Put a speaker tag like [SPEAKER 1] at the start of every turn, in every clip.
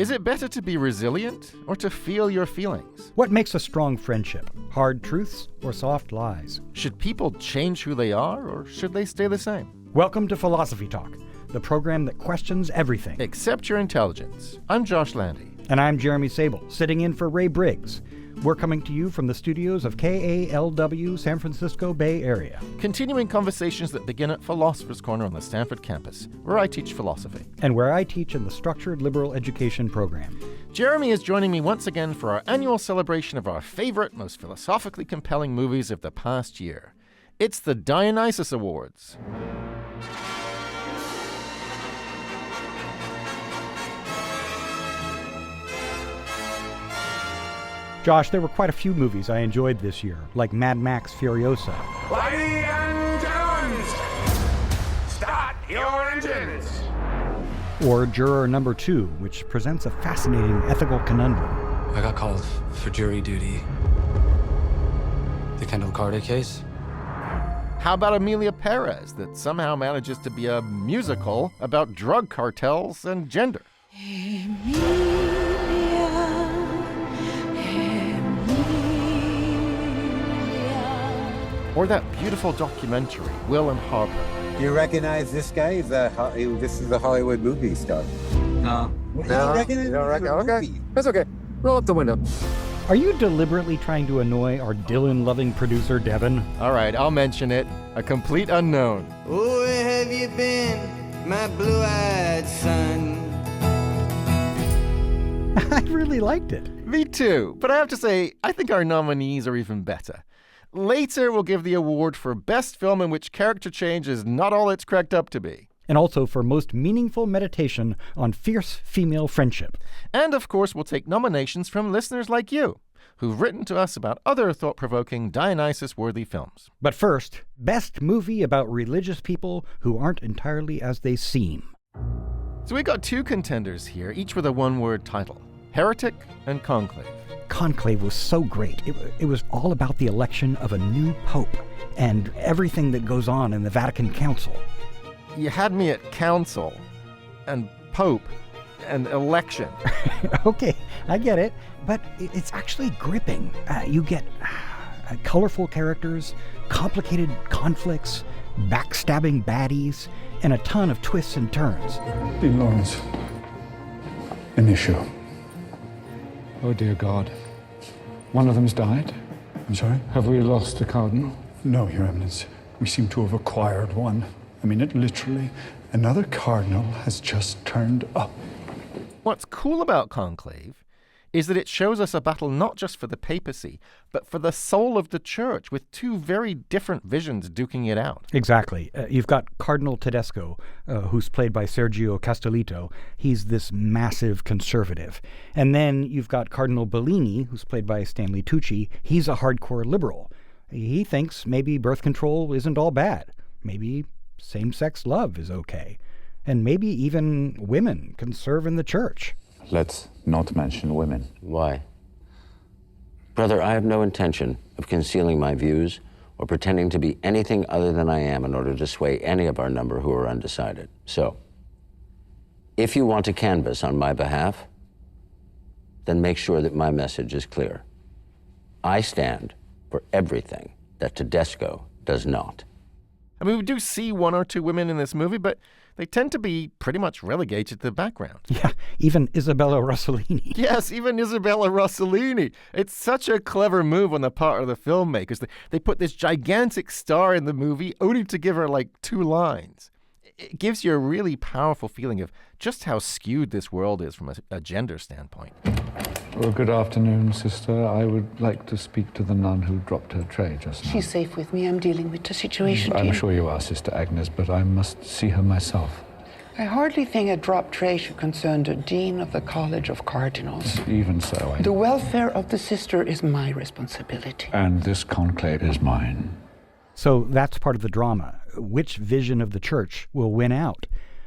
[SPEAKER 1] Is it better to be resilient or to feel your feelings?
[SPEAKER 2] What makes a strong friendship? Hard truths or soft lies?
[SPEAKER 1] Should people change who they are or should they stay the same?
[SPEAKER 2] Welcome to Philosophy Talk, the program that questions everything.
[SPEAKER 1] Except your intelligence. I'm Josh Landy.
[SPEAKER 2] And I'm Jeremy Sable, sitting in for Ray Briggs. We're coming to you from the studios of KALW, San Francisco Bay Area.
[SPEAKER 1] Continuing conversations that begin at Philosopher's Corner on the Stanford campus, where I teach philosophy.
[SPEAKER 2] And where I teach in the Structured Liberal Education program.
[SPEAKER 1] Jeremy is joining me once again for our annual celebration of our favorite, most philosophically compelling movies of the past year. It's the Dionysus Awards.
[SPEAKER 2] Josh, there were quite a few movies I enjoyed this year, like Mad Max Furiosa.
[SPEAKER 3] Ladies and gentlemen, start your engines.
[SPEAKER 2] Or Juror Number 2, which presents a fascinating ethical conundrum.
[SPEAKER 4] I got called for jury duty. The Kendall Carter case?
[SPEAKER 1] How about Amelia Perez, that somehow manages to be a musical about drug cartels and gender? Or that beautiful documentary, Will and Harper.
[SPEAKER 5] You recognize this guy? This is the Hollywood movie star.
[SPEAKER 4] No.
[SPEAKER 5] You don't recognize
[SPEAKER 4] Okay. That's okay. Roll up the window.
[SPEAKER 2] Are you deliberately trying to annoy our Dylan-loving producer, Devin?
[SPEAKER 1] All right, I'll mention it. A complete unknown.
[SPEAKER 6] Oh, where have you been, my blue-eyed son?
[SPEAKER 2] I really liked it.
[SPEAKER 1] Me too, but I have to say, I think our nominees are even better. Later, we'll give the award for best film in which character change is not all it's cracked up to be.
[SPEAKER 2] And also for most meaningful meditation on fierce female friendship.
[SPEAKER 1] And of course, we'll take nominations from listeners like you, who've written to us about other thought-provoking Dionysus-worthy films.
[SPEAKER 2] But first, best movie about religious people who aren't entirely as they seem.
[SPEAKER 1] So we got two contenders here, each with a one-word title: Heretic and Conclave.
[SPEAKER 2] Conclave was so great. It was all about the election of a new pope and everything that goes on in the Vatican Council.
[SPEAKER 1] You had me at council and pope and election.
[SPEAKER 2] Okay, I get it, but it's actually gripping. You get colorful characters, complicated conflicts, backstabbing baddies, and a ton of twists and turns.
[SPEAKER 7] Dean Lawrence, an issue. Oh, dear God. One of them's died? I'm sorry? Have we lost a cardinal? No, Your Eminence. We seem to have acquired one. I mean it literally. Another cardinal has just turned up.
[SPEAKER 1] What's cool about Conclave is that it shows us a battle not just for the papacy, but for the soul of the church, with two very different visions duking it out.
[SPEAKER 2] Exactly. You've got Cardinal Tedesco, who's played by Sergio Castellito. He's this massive conservative. And then you've got Cardinal Bellini, who's played by Stanley Tucci. He's a hardcore liberal. He thinks maybe birth control isn't all bad. Maybe same-sex love is okay. And maybe even women can serve in the church.
[SPEAKER 8] Let's not mention women.
[SPEAKER 9] Why? Brother, I have no intention of concealing my views or pretending to be anything other than I am in order to sway any of our number who are undecided. So, if you want to canvass on my behalf, then make sure that my message is clear. I stand for everything that Tedesco does not.
[SPEAKER 1] I mean, we do see one or two women in this movie, but they tend to be pretty much relegated to the background.
[SPEAKER 2] Yeah, even Isabella Rossellini.
[SPEAKER 1] Yes, even Isabella Rossellini. It's such a clever move on the part of the filmmakers. They put this gigantic star in the movie only to give her like 2 lines. It gives you a really powerful feeling of just how skewed this world is from a gender standpoint.
[SPEAKER 7] Well, good afternoon, sister. I would like to speak to the nun who dropped her tray just now.
[SPEAKER 10] She's safe with me. I'm dealing with the situation.
[SPEAKER 7] I'm sure you are, Sister Agnes, but I must see her myself.
[SPEAKER 10] I hardly think a dropped tray should concern the Dean of the College of Cardinals.
[SPEAKER 7] Even so,
[SPEAKER 10] The welfare of the sister is my responsibility.
[SPEAKER 7] And this conclave is mine.
[SPEAKER 2] So that's part of the drama. Which vision of the church will win out?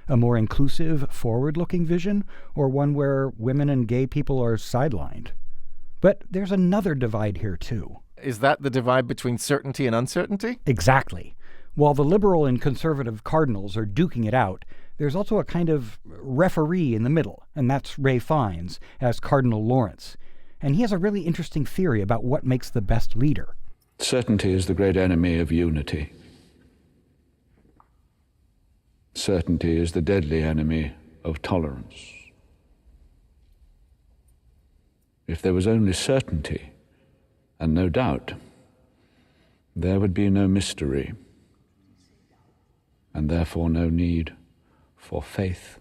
[SPEAKER 2] A more inclusive, forward-looking vision, or one where women and gay people are sidelined? But there's another divide here, too.
[SPEAKER 1] Is that the divide between certainty and uncertainty?
[SPEAKER 2] Exactly. While the liberal and conservative cardinals are duking it out, there's also a kind of referee in the middle, and that's Ray Fiennes as Cardinal Lawrence. And he has a really interesting theory about what makes the best leader.
[SPEAKER 7] Certainty is the great enemy of unity. Certainty is the deadly enemy of tolerance. If there was only certainty and no doubt, there would be no mystery, and therefore no need for faith.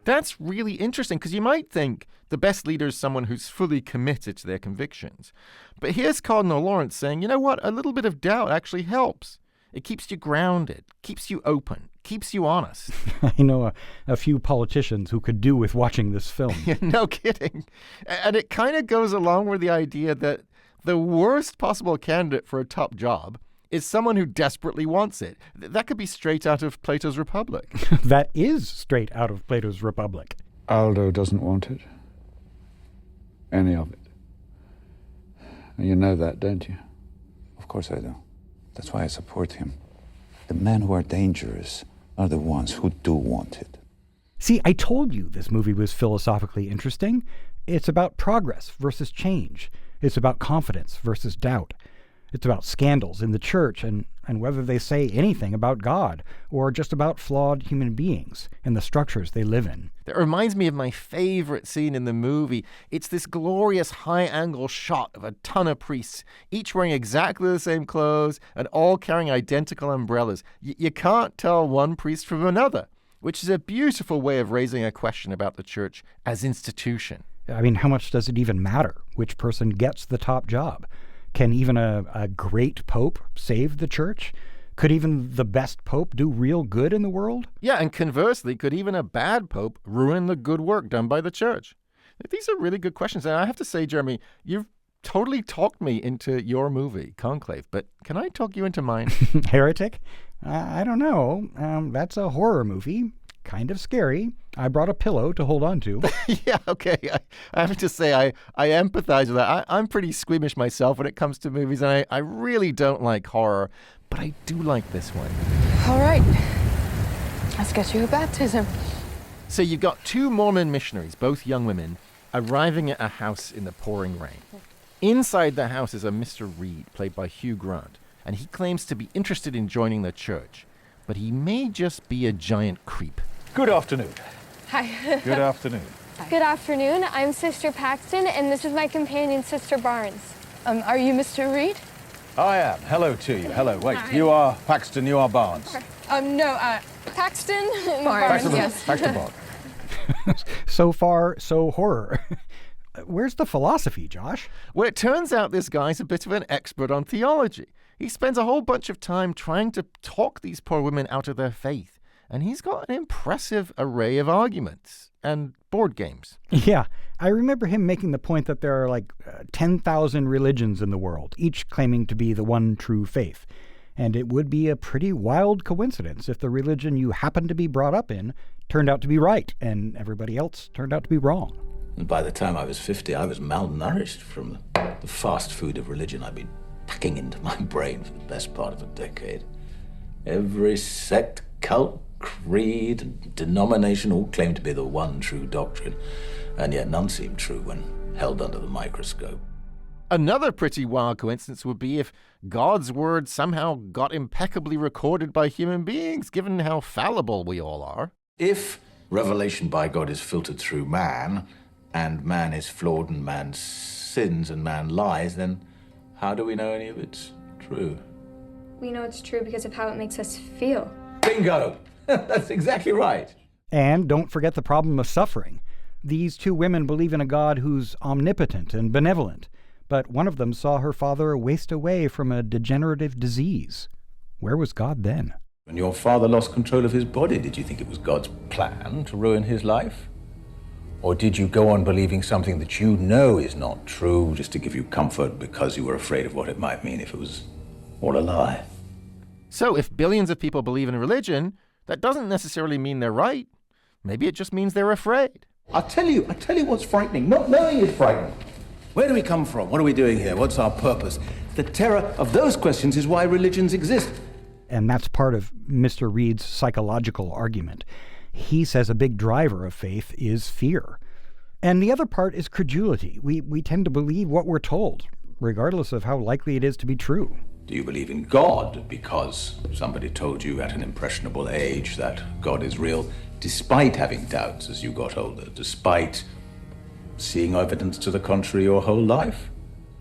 [SPEAKER 1] That's really interesting, because you might think the best leader is someone who's fully committed to their convictions. But here's Cardinal Lawrence saying, you know what, a little bit of doubt actually helps. It keeps you grounded, keeps you open, keeps you honest.
[SPEAKER 2] I know a few politicians who could do with watching this film.
[SPEAKER 1] No kidding. And it kind of goes along with the idea that the worst possible candidate for a top job is someone who desperately wants it. That could be straight out of Plato's Republic.
[SPEAKER 2] That is straight out of Plato's Republic.
[SPEAKER 7] Aldo doesn't want it. Any of it. You know that, don't you?
[SPEAKER 5] Of course I do. That's why I support him. The men who are dangerous are the ones who do want it.
[SPEAKER 2] See, I told you this movie was philosophically interesting. It's about progress versus change. It's about confidence versus doubt. It's about scandals in the church and whether they say anything about God or just about flawed human beings and the structures they live in.
[SPEAKER 1] That reminds me of my favorite scene in the movie. It's this glorious high-angle shot of a ton of priests, each wearing exactly the same clothes and all carrying identical umbrellas. You can't tell one priest from another, which is a beautiful way of raising a question about the church as institution.
[SPEAKER 2] I mean, how much does it even matter which person gets the top job? Can even a great pope save the church? Could even the best pope do real good in the world?
[SPEAKER 1] Yeah, and conversely, could even a bad pope ruin the good work done by the church? These are really good questions. And I have to say, Jeremy, you've totally talked me into your movie, Conclave, but can I talk you into mine?
[SPEAKER 2] Heretic? I don't know. That's a horror movie. Kind of scary. I brought a pillow to hold on to.
[SPEAKER 1] Yeah, okay. I have to say, I empathize with that. I'm pretty squeamish myself when it comes to movies, and I really don't like horror, but I do like this one.
[SPEAKER 11] All right. Let's get you a baptism.
[SPEAKER 1] So you've got two Mormon missionaries, both young women, arriving at a house in the pouring rain. Inside the house is a Mr. Reed, played by Hugh Grant, and he claims to be interested in joining the church, but he may just be a giant creep.
[SPEAKER 12] Good afternoon.
[SPEAKER 11] Hi.
[SPEAKER 12] Good afternoon.
[SPEAKER 13] Good afternoon. I'm Sister Paxton, and this is my companion, Sister Barnes.
[SPEAKER 11] Are you Mr. Reed?
[SPEAKER 12] I am. Hello to you. Hello. Wait,
[SPEAKER 11] Hi.
[SPEAKER 12] you are Paxton, you are Barnes.
[SPEAKER 11] No, Paxton Barnes, yes.
[SPEAKER 12] Paxton Barnes.
[SPEAKER 2] So far, so horror. Where's the philosophy, Josh?
[SPEAKER 1] Well, it turns out this guy's a bit of an expert on theology. He spends a whole bunch of time trying to talk these poor women out of their faith. And he's got an impressive array of arguments and board games.
[SPEAKER 2] Yeah, I remember him making the point that there are like 10,000 religions in the world, each claiming to be the one true faith. And it would be a pretty wild coincidence if the religion you happened to be brought up in turned out to be right and everybody else turned out to be wrong.
[SPEAKER 14] And by the time I was 50, I was malnourished from the fast food of religion I'd been packing into my brain for the best part of a decade. Every sect, cult, creed, and denomination all claim to be the one true doctrine, and yet none seem true when held under the microscope.
[SPEAKER 1] Another pretty wild coincidence would be if God's word somehow got impeccably recorded by human beings, given how fallible we all are.
[SPEAKER 14] If revelation by God is filtered through man, and man is flawed, and man sins, and man lies, then how do we know any of it's true?
[SPEAKER 13] We know it's true because of how it makes us feel.
[SPEAKER 14] Bingo! That's exactly right.
[SPEAKER 2] And don't forget the problem of suffering. These two women believe in a God who's omnipotent and benevolent, but one of them saw her father waste away from a degenerative disease. Where was God then?
[SPEAKER 14] When your father lost control of his body, did you think it was God's plan to ruin his life? Or did you go on believing something that you know is not true just to give you comfort because you were afraid of what it might mean if it was all a lie?
[SPEAKER 1] So if billions of people believe in religion, that doesn't necessarily mean they're right. Maybe it just means they're afraid.
[SPEAKER 14] I tell you what's frightening. Not knowing is frightening. Where do we come from? What are we doing here? What's our purpose? The terror of those questions is why religions exist.
[SPEAKER 2] And that's part of Mr. Reed's psychological argument. He says a big driver of faith is fear. And the other part is credulity. We tend to believe what we're told, regardless of how likely it is to be true.
[SPEAKER 14] Do you believe in God because somebody told you at an impressionable age that God is real, despite having doubts as you got older, despite seeing evidence to the contrary your whole life?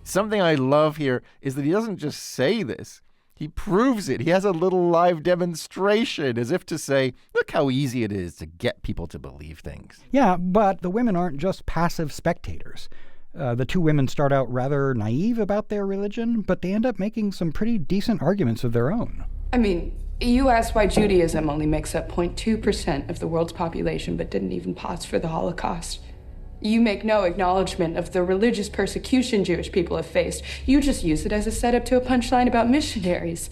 [SPEAKER 1] Something I love here is that he doesn't just say this. He proves it. He has a little live demonstration, as if to say, look how easy it is to get people to believe things.
[SPEAKER 2] Yeah, but the women aren't just passive spectators. The two women start out rather naive about their religion, but they end up making some pretty decent arguments of their own.
[SPEAKER 15] I mean, you asked why Judaism only makes up 0.2% of the world's population, but didn't even pause for the Holocaust. You make no acknowledgement of the religious persecution Jewish people have faced. You just use it as a setup to a punchline about missionaries.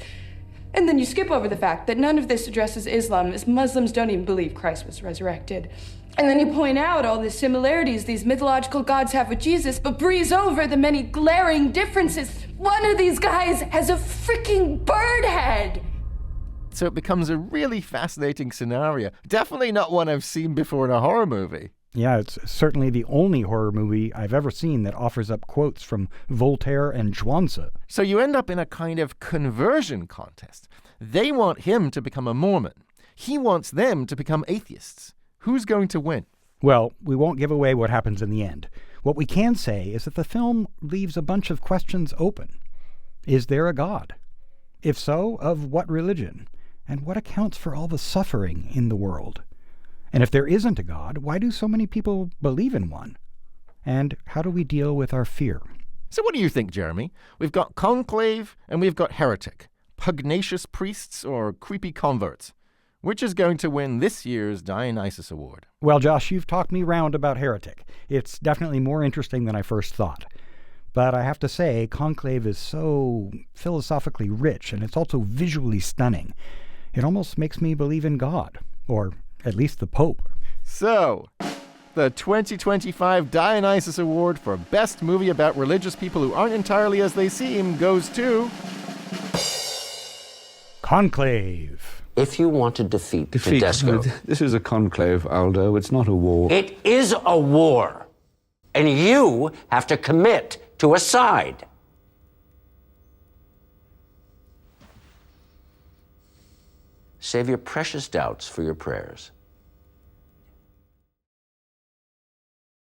[SPEAKER 15] And then you skip over the fact that none of this addresses Islam, as Muslims don't even believe Christ was resurrected. And then you point out all the similarities these mythological gods have with Jesus, but breeze over the many glaring differences. One of these guys has a freaking bird head!
[SPEAKER 1] So it becomes a really fascinating scenario. Definitely not one I've seen before in a horror movie.
[SPEAKER 2] Yeah, it's certainly the only horror movie I've ever seen that offers up quotes from Voltaire and Zhuangzi.
[SPEAKER 1] So you end up in a kind of conversion contest. They want him to become a Mormon. He wants them to become atheists. Who's going to win?
[SPEAKER 2] Well, we won't give away what happens in the end. What we can say is that the film leaves a bunch of questions open. Is there a God? If so, of what religion? And what accounts for all the suffering in the world? And if there isn't a God, why do so many people believe in one? And how do we deal with our fear?
[SPEAKER 1] So what do you think, Jeremy? We've got conclave and we've got heretic. Pugnacious priests or creepy converts? Which is going to win this year's Dionysus Award?
[SPEAKER 2] Well, Josh, you've talked me round about heretic. It's definitely more interesting than I first thought. But I have to say, conclave is so philosophically rich, and it's also visually stunning. It almost makes me believe in God, or at least the Pope.
[SPEAKER 1] So, the 2025 Dionysus Award for Best Movie About Religious People Who Aren't Entirely As They Seem goes to...
[SPEAKER 2] Conclave.
[SPEAKER 9] If you want to defeat Tedesco...
[SPEAKER 5] This is a conclave, Aldo. It's not a war.
[SPEAKER 9] It is a war. And you have to commit to a side. Save your precious doubts for your prayers.